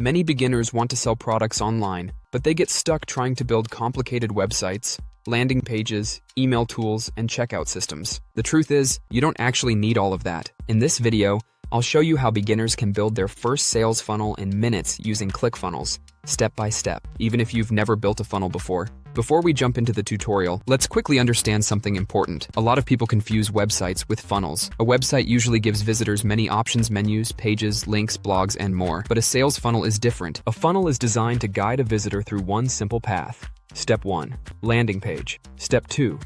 Many beginners want to sell products online, but they get stuck trying to build complicated websites, landing pages, email tools, and checkout systems. The truth is, you don't actually need all of that. In this video, I'll show you how beginners can build their first sales funnel in minutes using ClickFunnels, step by step, even if you've never built a funnel before. Before we jump into the tutorial, let's quickly understand something important. A lot of people confuse websites with funnels. A website usually gives visitors many options, menus, pages, links, blogs, and more. But a sales funnel is different. A funnel is designed to guide a visitor through one simple path. Step 1, landing page. Step 2,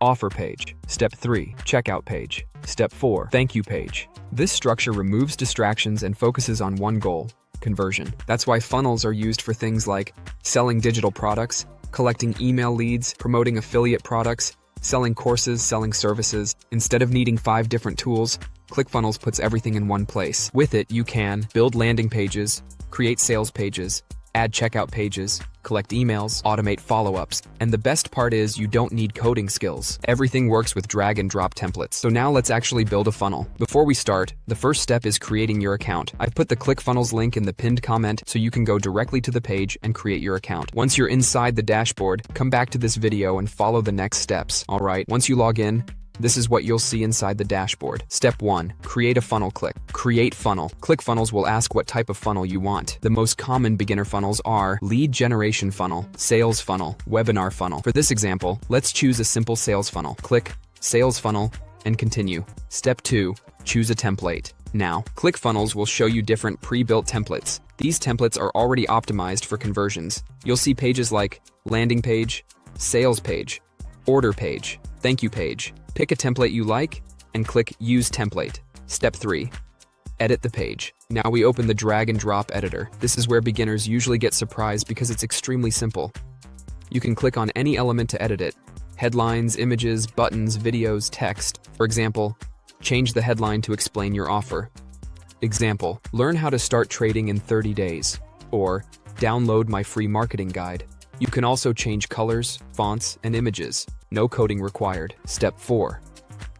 offer page. Step 3, checkout page. Step 4, thank you page. This structure removes distractions and focuses on one goal: conversion. That's why funnels are used for things like selling digital products, collecting email leads, promoting affiliate products, selling courses, selling services. Instead of needing 5 different tools, ClickFunnels puts everything in one place. With it, you can build landing pages, create sales pages, add checkout pages, collect emails, automate follow-ups, and the best part is you don't need coding skills. Everything works with drag and drop templates. So now let's actually build a funnel. Before we start, the first step is creating your account. I've put the ClickFunnels link in the pinned comment so you can go directly to the page and create your account. Once you're inside the dashboard, come back to this video and follow the next steps. Alright, once you log in, this is what you'll see inside the dashboard. Step 1, create a funnel. Click Create Funnel. ClickFunnels will ask what type of funnel you want. The most common beginner funnels are lead generation funnel, sales funnel, webinar funnel. For this example, let's choose a simple sales funnel. Click Sales Funnel and continue. Step 2, choose a template. Now, ClickFunnels will show you different pre-built templates. These templates are already optimized for conversions. You'll see pages like landing page, sales page, order page, thank you page. Pick a template you like and click Use Template. Step 3, edit the page. Now we open the drag and drop editor. This is where beginners usually get surprised because it's extremely simple. You can click on any element to edit it: headlines, images, buttons, videos, text. For example, change the headline to explain your offer. Example, learn how to start trading in 30 days. Or, download my free marketing guide. You can also change colors, fonts, and images. No coding required. Step 4,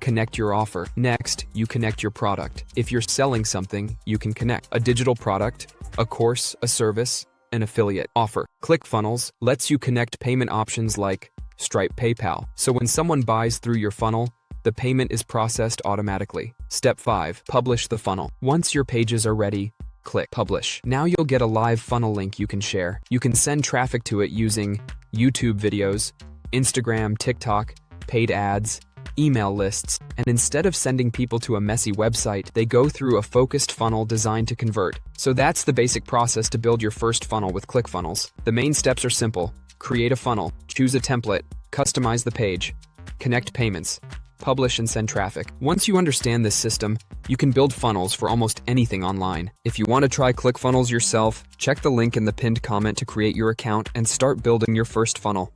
connect your offer. Next, you connect your product. If you're selling something, you can connect a digital product, a course, a service, an affiliate offer. ClickFunnels lets you connect payment options like Stripe, PayPal. So when someone buys through your funnel, the payment is processed automatically. Step 5, publish the funnel. Once your pages are ready, click Publish. Now you'll get a live funnel link you can share. You can send traffic to it using YouTube videos, Instagram, TikTok, paid ads, email lists, and instead of sending people to a messy website, they go through a focused funnel designed to convert. So that's the basic process to build your first funnel with ClickFunnels. The main steps are simple: create a funnel, choose a template, customize the page, connect payments, publish and send traffic. Once you understand this system, you can build funnels for almost anything online. If you want to try ClickFunnels yourself, check the link in the pinned comment to create your account and start building your first funnel.